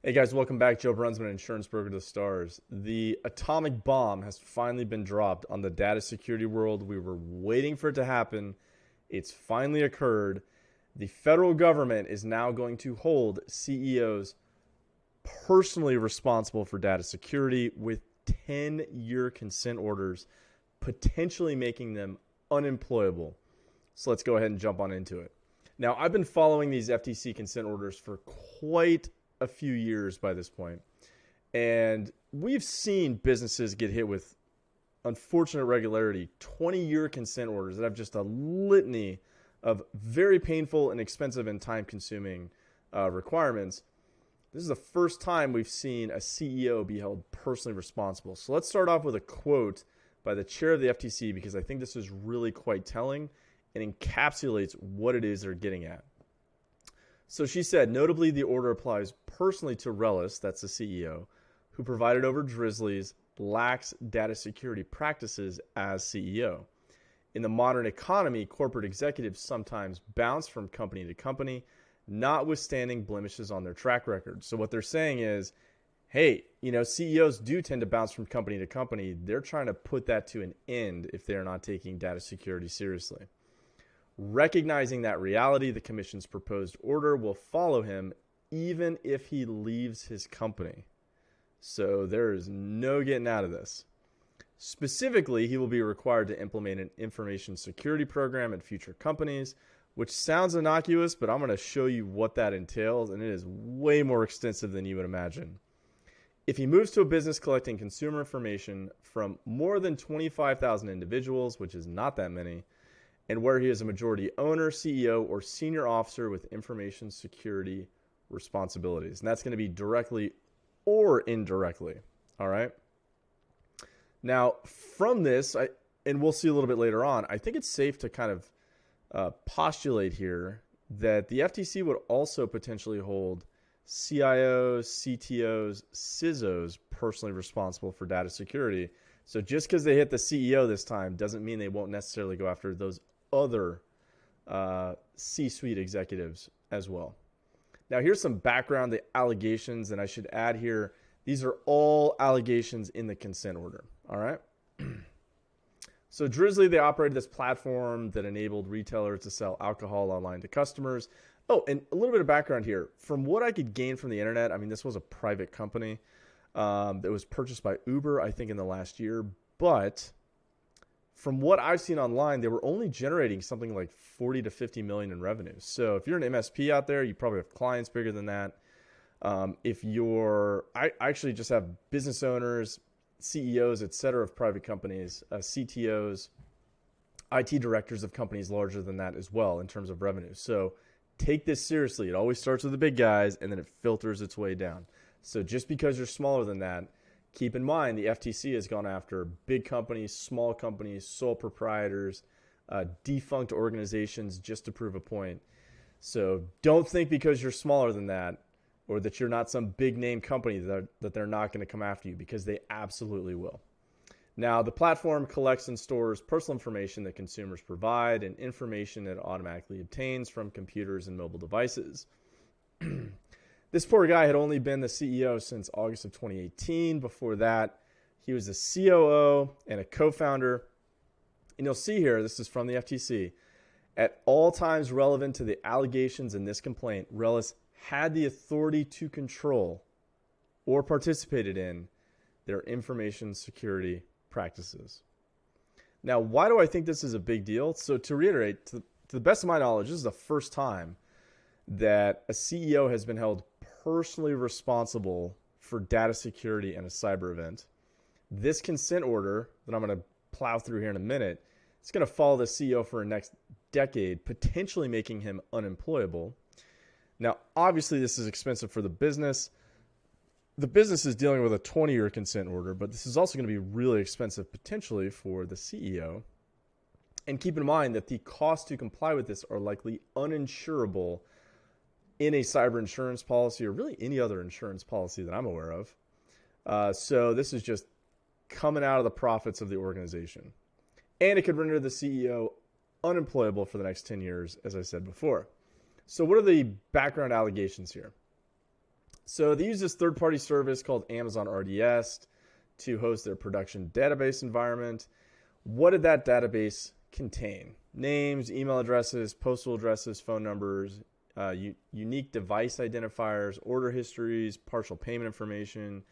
Hey guys, welcome back. Joe Brunsman, insurance broker to the stars. The atomic bomb has finally been dropped on the data security world. We were waiting for it to happen. It's finally occurred. The federal government is now going to hold CEOs personally responsible for data security with 10-year consent orders, potentially making them unemployable. So let's go ahead and jump on into it. Now, I've been following these FTC consent orders for quite a few years by this point, and we've seen businesses get hit with unfortunate regularity 20-year consent orders that have just a litany of very painful and expensive and time-consuming requirements. This is the first time we've seen a CEO be held personally responsible. So let's start off with a quote by the chair of the FTC, because I think this is really quite telling and encapsulates what it is they're getting at. So she said, notably, the order applies personally to Relis, that's the CEO, who provided over Drizzly's lax data security practices as CEO. In the modern economy, corporate executives sometimes bounce from company to company, notwithstanding blemishes on their track record. So what they're saying is, hey, CEOs do tend to bounce from company to company. They're trying to put that to an end if they're not taking data security seriously. Recognizing that reality, the commission's proposed order will follow him even if he leaves his company. So there is no getting out of this. Specifically, he will be required to implement an information security program at future companies, which sounds innocuous, but I'm going to show you what that entails, and it is way more extensive than you would imagine. If he moves to a business collecting consumer information from more than 25,000 individuals, which is not that many, and where he is a majority owner, CEO, or senior officer with information security responsibilities. And that's going to be directly or indirectly. All right. Now, from this, and we'll see a little bit later on, I think it's safe to kind of postulate here that the FTC would also potentially hold CIOs, CTOs, CISOs personally responsible for data security. So just because they hit the CEO this time doesn't mean they won't necessarily go after those other C-suite executives as well. Now, here's some background, the allegations, and I should add here, these are all allegations in the consent order, all right? So Drizzly, they operated this platform that enabled retailers to sell alcohol online to customers. Oh, and a little bit of background here. From what I could gain from the internet, I mean, this was a private company that was purchased by Uber, I think, in the last year, but from what I've seen online, they were only generating something like 40 to 50 million in revenue. So if you're an MSP out there, you probably have clients bigger than that. I actually just have business owners, CEOs, et cetera, of private companies, CTOs, IT directors of companies larger than that as well in terms of revenue. So take this seriously. It always starts with the big guys and then it filters its way down. So just because you're smaller than that, keep in mind, the FTC has gone after big companies, small companies, sole proprietors, defunct organizations just to prove a point. So don't think because you're smaller than that or that you're not some big name company that they're not going to come after you, because they absolutely will. Now, the platform collects and stores personal information that consumers provide and information it automatically obtains from computers and mobile devices. This poor guy had only been the CEO since August of 2018. Before that, he was a COO and a co-founder. And you'll see here, this is from the FTC. At all times relevant to the allegations in this complaint, Relis had the authority to control or participated in their information security practices. Now, why do I think this is a big deal? So to reiterate, to the best of my knowledge, this is the first time that a CEO has been held personally responsible for data security in a cyber event. This consent order that I'm going to plow through here in a minute, it's going to follow the CEO for the next decade, potentially making him unemployable. Now, obviously, this is expensive for the business. The business is dealing with a 20-year consent order, but this is also going to be really expensive potentially for the CEO. And keep in mind that the costs to comply with this are likely uninsurable in a cyber insurance policy or really any other insurance policy that I'm aware of. So this is just coming out of the profits of the organization. And it could render the CEO unemployable for the next 10 years, as I said before. So what are the background allegations here? So they use this third-party service called Amazon RDS to host their production database environment. What did that database contain? Names, email addresses, postal addresses, phone numbers, unique device identifiers, order histories, partial payment information,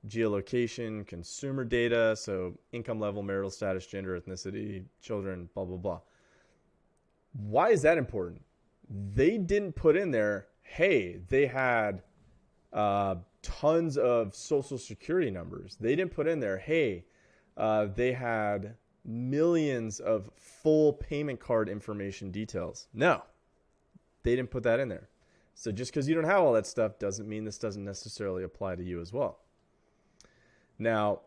geolocation, consumer data, so income level, marital status, gender, ethnicity, children, blah, blah, blah. Why is that important? They didn't put in there, hey, they had tons of social security numbers. They didn't put in there, hey, they had millions of full payment card information details. No, they didn't put that in there. So just because you don't have all that stuff doesn't mean this doesn't necessarily apply to you as well. Now,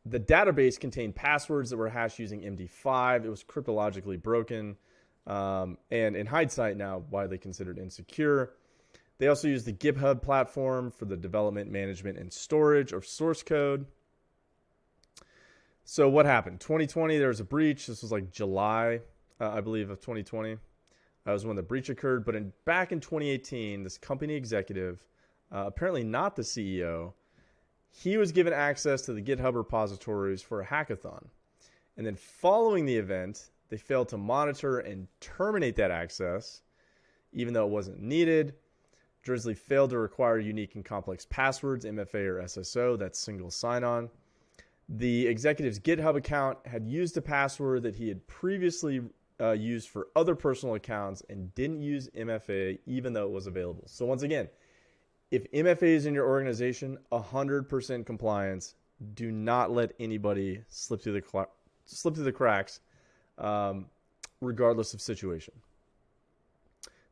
the database contained passwords that were hashed using MD5. It was cryptologically broken, and in hindsight now widely considered insecure. They also used the GitHub platform for the development, management, and storage of source code. So what happened? 2020, there was a breach. This was like July, I believe, of 2020. That was when the breach occurred. But back in 2018, this company executive, apparently not the CEO, he was given access to the GitHub repositories for a hackathon. And then following the event, they failed to monitor and terminate that access, even though it wasn't needed. Drizzly failed to require unique and complex passwords, MFA or SSO, that's single sign-on. The executive's GitHub account had used a password that he had previously used for other personal accounts and didn't use MFA even though it was available. So once again, if MFA is in your organization, 100% compliance. Do not let anybody slip through the cracks, regardless of situation.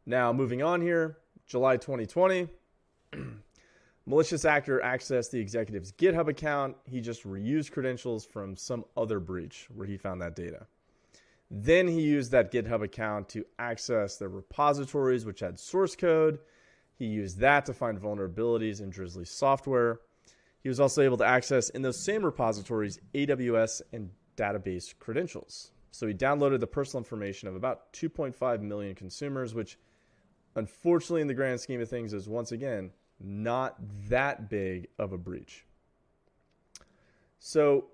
Now, moving on here, July 2020, malicious actor accessed the executive's GitHub account. He just reused credentials from some other breach where he found that data. Then he used that GitHub account to access the repositories, which had source code. He used that to find vulnerabilities in Drizzly's software. He was also able to access in those same repositories AWS and database credentials. So he downloaded the personal information of about 2.5 million consumers, which unfortunately in the grand scheme of things is once again not that big of a breach. So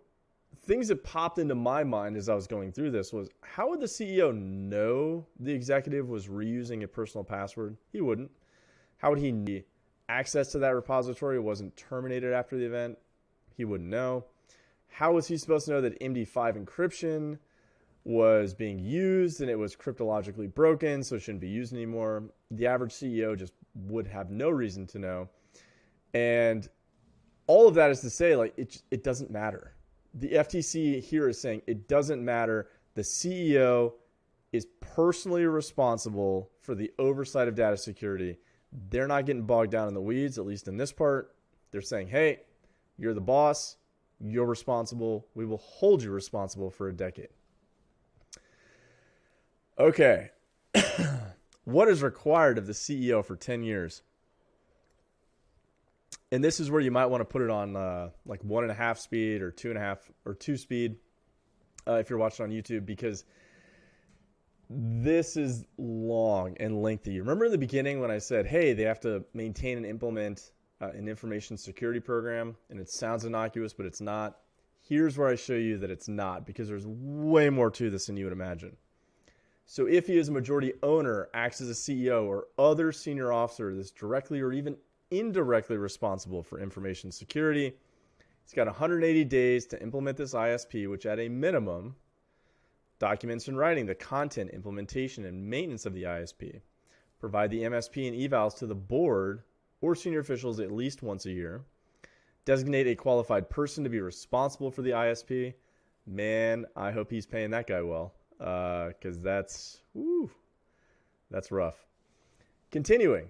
things that popped into my mind as I was going through this was, how would the CEO know the executive was reusing a personal password? He wouldn't. How would he need access to that repository? It wasn't terminated after the event. He wouldn't know. How was he supposed to know that MD5 encryption was being used and it was cryptologically broken, so it shouldn't be used anymore? The average CEO just would have no reason to know. And all of that is to say, like, it doesn't matter. The FTC here is saying it doesn't matter. The CEO is personally responsible for the oversight of data security. They're not getting bogged down in the weeds, at least in this part. They're saying, hey, you're the boss. You're responsible. We will hold you responsible for a decade. Okay. What is required of the CEO for 10 years? And this is where you might want to put it on like 1.5 speed or 2.5 or 2 speed if you're watching on YouTube, because this is long and lengthy. Remember in the beginning when I said, hey, they have to maintain and implement an information security program, and it sounds innocuous, but it's not. Here's where I show you that it's not, because there's way more to this than you would imagine. So if he is a majority owner, acts as a CEO or other senior officer that's directly or even indirectly responsible for information security, he's got 180 days to implement this ISP, which at a minimum documents in writing the content, implementation, and maintenance of the ISP. Provide the MSP and evals to the board or senior officials at least once a year. Designate a qualified person to be responsible for the ISP. Man, I hope he's paying that guy well, because that's rough. Continuing.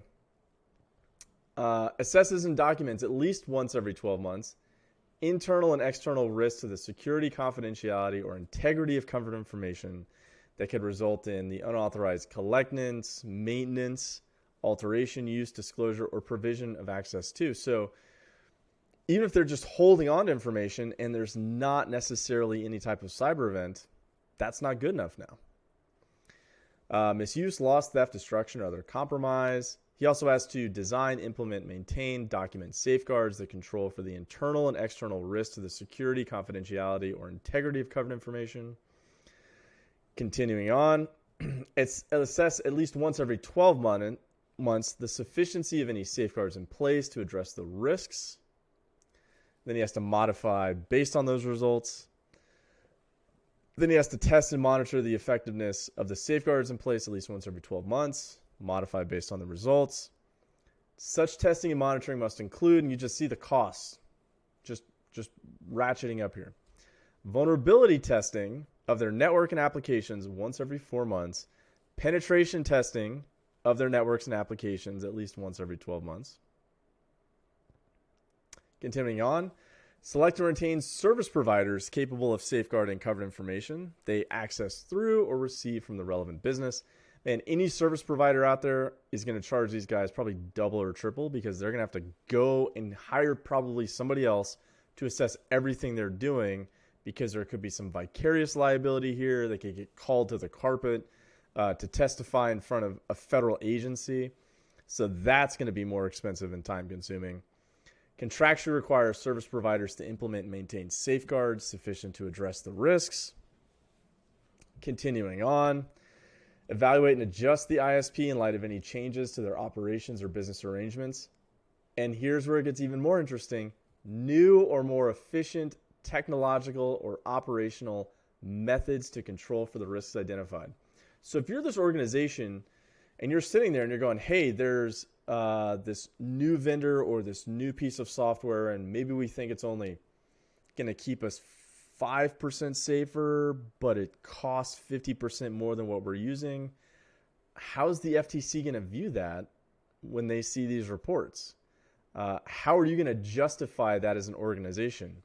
Assesses and documents at least once every 12 months. Internal and external risks to the security, confidentiality, or integrity of covered information that could result in the unauthorized collection, maintenance, alteration, use, disclosure, or provision of access to. So even if they're just holding on to information and there's not necessarily any type of cyber event, that's not good enough now. Misuse, loss, theft, destruction, or other compromise. He also has to design, implement, maintain, document safeguards that control for the internal and external risks to the security, confidentiality, or integrity of covered information. Continuing on, it's assess at least once every 12 months the sufficiency of any safeguards in place to address the risks. Then he has to modify based on those results. Then he has to test and monitor the effectiveness of the safeguards in place at least once every 12 months, modify based on the results. Such testing and monitoring must include, and you just see the costs, just ratcheting up here. Vulnerability testing of their network and applications once every 4 months. Penetration testing of their networks and applications at least once every 12 months. Continuing on, select and retain service providers capable of safeguarding covered information they access through or receive from the relevant business. And any service provider out there is going to charge these guys probably double or triple because they're going to have to go and hire probably somebody else to assess everything they're doing because there could be some vicarious liability here. They could get called to the carpet to testify in front of a federal agency. So that's going to be more expensive and time consuming. Contractually requires service providers to implement and maintain safeguards sufficient to address the risks. Continuing on, evaluate and adjust the ISP in light of any changes to their operations or business arrangements. And here's where it gets even more interesting. New or more efficient technological or operational methods to control for the risks identified. So if you're this organization and you're sitting there and you're going, hey, there's this new vendor or this new piece of software, and maybe we think it's only going to keep us 5% safer, but it costs 50% more than what we're using. How's the FTC going to view that when they see these reports? How are you going to justify that as an organization?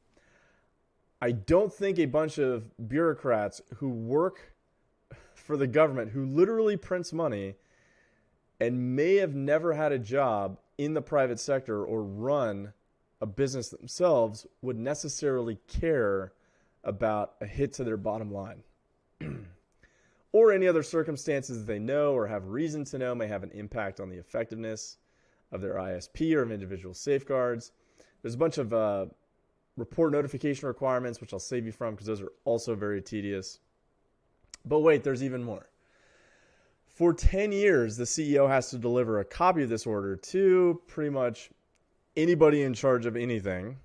I don't think a bunch of bureaucrats who work for the government, who literally prints money and may have never had a job in the private sector or run a business themselves, would necessarily care about a hit to their bottom line. Or any other circumstances that they know or have reason to know may have an impact on the effectiveness of their ISP or of individual safeguards. There's a bunch of report notification requirements, which I'll save you from because those are also very tedious. But wait, there's even more. For 10 years, the CEO has to deliver a copy of this order to pretty much anybody in charge of anything,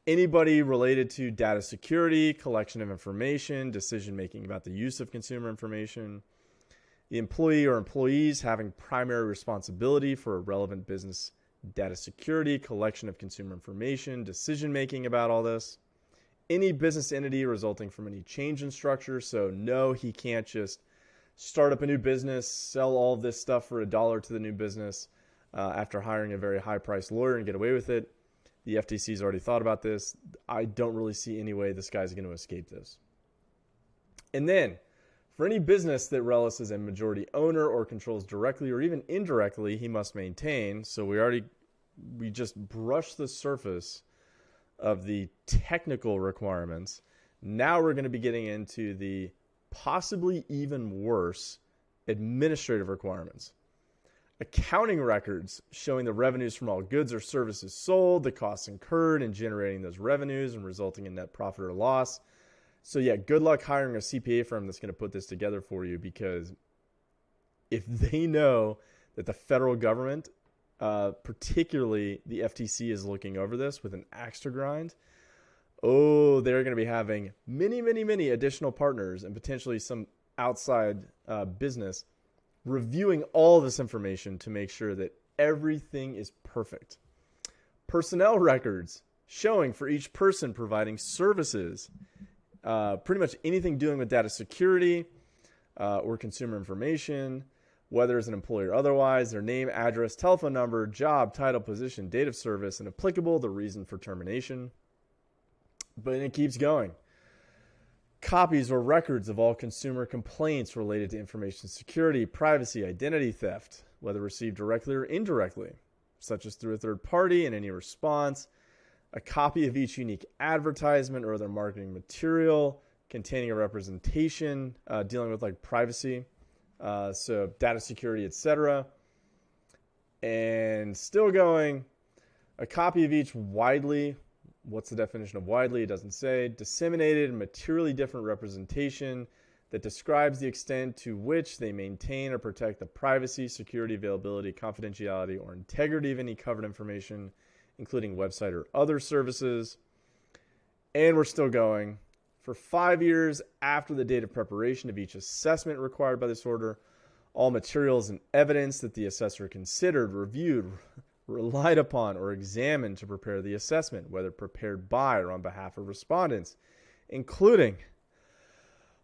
anybody related to data security, collection of information, decision-making about the use of consumer information, the employee or employees having primary responsibility for a relevant business data security, collection of consumer information, decision-making about all this, any business entity resulting from any change in structure. So no, he can't just start up a new business, sell all of this stuff for $1 to the new business after hiring a very high-priced lawyer and get away with it. The FTC's already thought about this. I don't really see any way this guy's going to escape this. And then, for any business that Relic is a majority owner or controls directly or even indirectly, he must maintain. So we just brushed the surface of the technical requirements. Now we're going to be getting into the possibly even worse administrative requirements. Accounting records showing the revenues from all goods or services sold, the costs incurred in generating those revenues and resulting in net profit or loss. So yeah, good luck hiring a CPA firm that's going to put this together for you, because if they know that the federal government, particularly the FTC, is looking over this with an axe to grind, they're going to be having many additional partners and potentially some outside business reviewing all this information to make sure that everything is perfect. Personnel records showing for each person providing services, pretty much anything doing with data security or consumer information, whether as an employee or otherwise, their name, address, telephone number, job, title, position, date of service, and applicable, the reason for termination. But it keeps going. Copies or records of all consumer complaints related to information security, privacy, identity theft, whether received directly or indirectly, such as through a third party, and any response. A copy of each unique advertisement or other marketing material containing a representation dealing with like privacy, so data security, etc. And still going, a copy of each widely, what's the definition of widely? It doesn't say. Disseminated and materially different representation that describes the extent to which they maintain or protect the privacy, security, availability, confidentiality, or integrity of any covered information, including website or other services. And we're still going. For 5 years after the date of preparation of each assessment required by this order, all materials and evidence that the assessor considered, reviewed, relied upon, or examined to prepare the assessment, whether prepared by or on behalf of respondents, including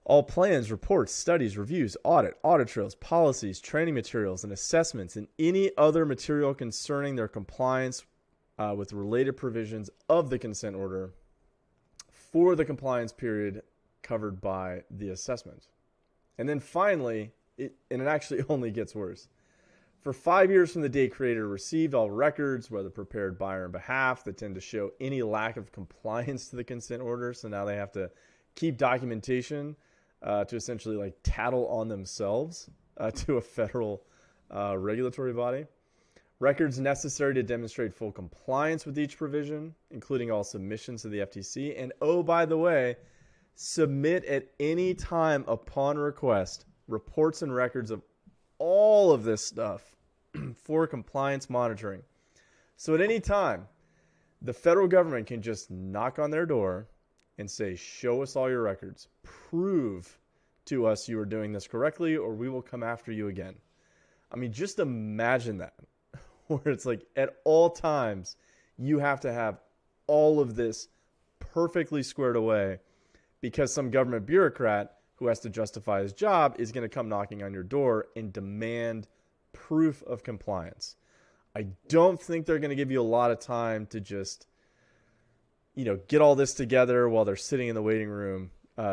all plans, reports, studies, reviews, audit trails, policies, training materials, and assessments, and any other material concerning their compliance with related provisions of the consent order for the compliance period covered by the assessment. And then finally, it actually only gets worse. For 5 years from the date creator received all records, whether prepared by or on behalf, that tend to show any lack of compliance to the consent order. So now they have to keep documentation to essentially like tattle on themselves to a federal regulatory body. Records necessary to demonstrate full compliance with each provision, including all submissions to the FTC. And oh, by the way, submit at any time upon request reports and records of all of this stuff for compliance monitoring. So at any time, the federal government can just knock on their door and say, show us all your records. Prove to us you are doing this correctly, or we will come after you again. I mean, just imagine that, where it's like at all times, you have to have all of this perfectly squared away because some government bureaucrat who has to justify his job is going to come knocking on your door and demand proof of compliance. I don't think they're going to give you a lot of time to just, get all this together while they're sitting in the waiting room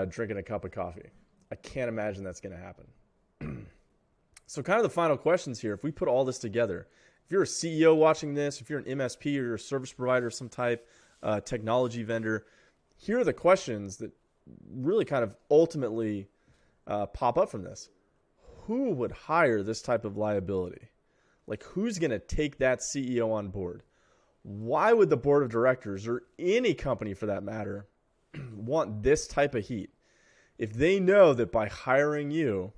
drinking a cup of coffee. I can't imagine that's going to happen. So kind of the final questions here. If we put all this together, if you're a CEO watching this, if you're an MSP or you're a service provider of some type, technology vendor, here are the questions that really kind of ultimately pop up from this. Who would hire this type of liability? Like, who's going to take that CEO on board? Why would the board of directors, or any company for that matter, want this type of heat? If they know that by hiring you,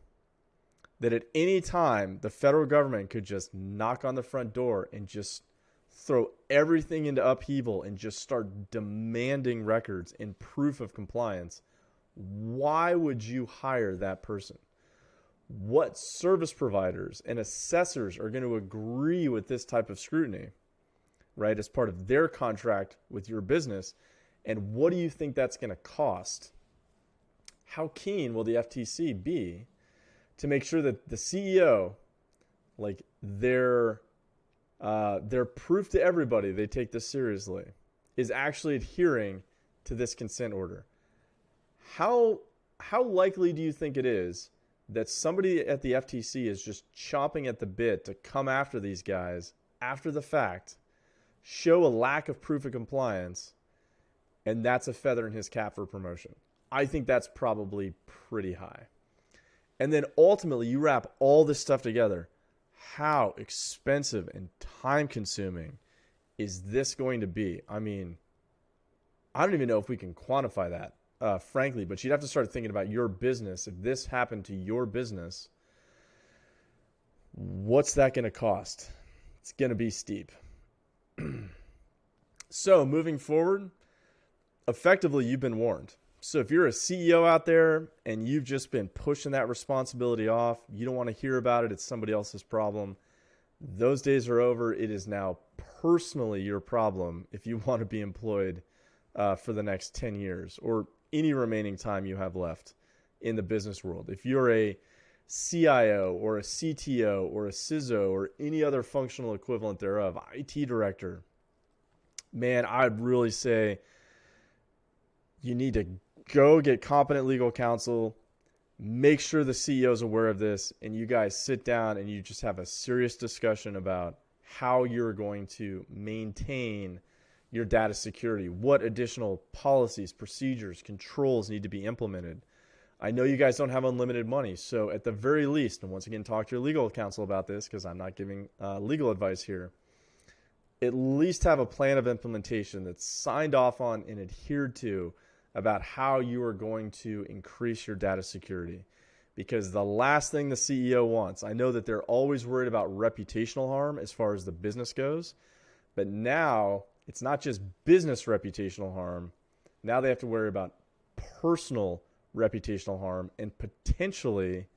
that at any time the federal government could just knock on the front door and just throw everything into upheaval and just start demanding records and proof of compliance, why would you hire that person? What service providers and assessors are going to agree with this type of scrutiny, right, as part of their contract with your business? And what do you think that's going to cost? How keen will the FTC be to make sure that the CEO, like their proof to everybody they take this seriously, is actually adhering to this consent order? How likely do you think it is that somebody at the FTC is just chomping at the bit to come after these guys after the fact, show a lack of proof of compliance, and that's a feather in his cap for promotion? I think that's probably pretty high. And then ultimately, you wrap all this stuff together. How expensive and time-consuming is this going to be? I mean, I don't even know if we can quantify that, frankly, but you'd have to start thinking about your business. If this happened to your business, what's that going to cost? It's going to be steep. So moving forward, effectively, you've been warned. So if you're a CEO out there and you've just been pushing that responsibility off, you don't want to hear about it, it's somebody else's problem, those days are over. It is now personally your problem if you want to be employed for the next 10 years or any remaining time you have left in the business world. If you're a CIO or a CTO or a CISO or any other functional equivalent thereof, IT director, man, I'd really say you need to go get competent legal counsel, make sure the CEO is aware of this, and you guys sit down and you just have a serious discussion about how you're going to maintain your data security, what additional policies, procedures, controls need to be implemented. I know you guys don't have unlimited money. So at the very least, and once again, talk to your legal counsel about this because I'm not giving legal advice here. At least have a plan of implementation that's signed off on and adhered to about how you are going to increase your data security. Because the last thing the CEO wants, I know that they're always worried about reputational harm as far as the business goes, but now it's not just business reputational harm. Now they have to worry about personal reputational harm and potentially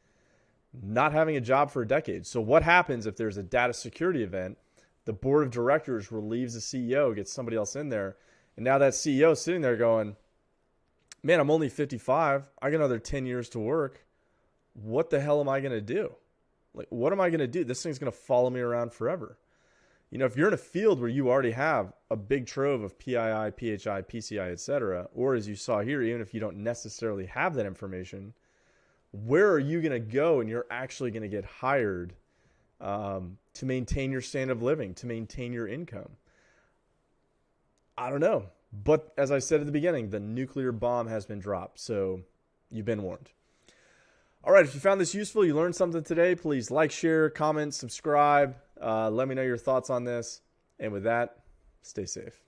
not having a job for a decade. So what happens if there's a data security event? The board of directors relieves the CEO, gets somebody else in there, and now that CEO is sitting there going, man, I'm only 55. I got another 10 years to work. What the hell am I going to do? Like, what am I going to do? This thing's going to follow me around forever. You know, if you're in a field where you already have a big trove of PII, PHI, PCI, et cetera, or as you saw here, even if you don't necessarily have that information, where are you going to go and you're actually going to get hired to maintain your standard of living, to maintain your income? I don't know. But as I said at the beginning, the nuclear bomb has been dropped. So you've been warned. All right, if you found this useful, you learned something today, please like, share, comment, subscribe. Let me know your thoughts on this. And with that, stay safe.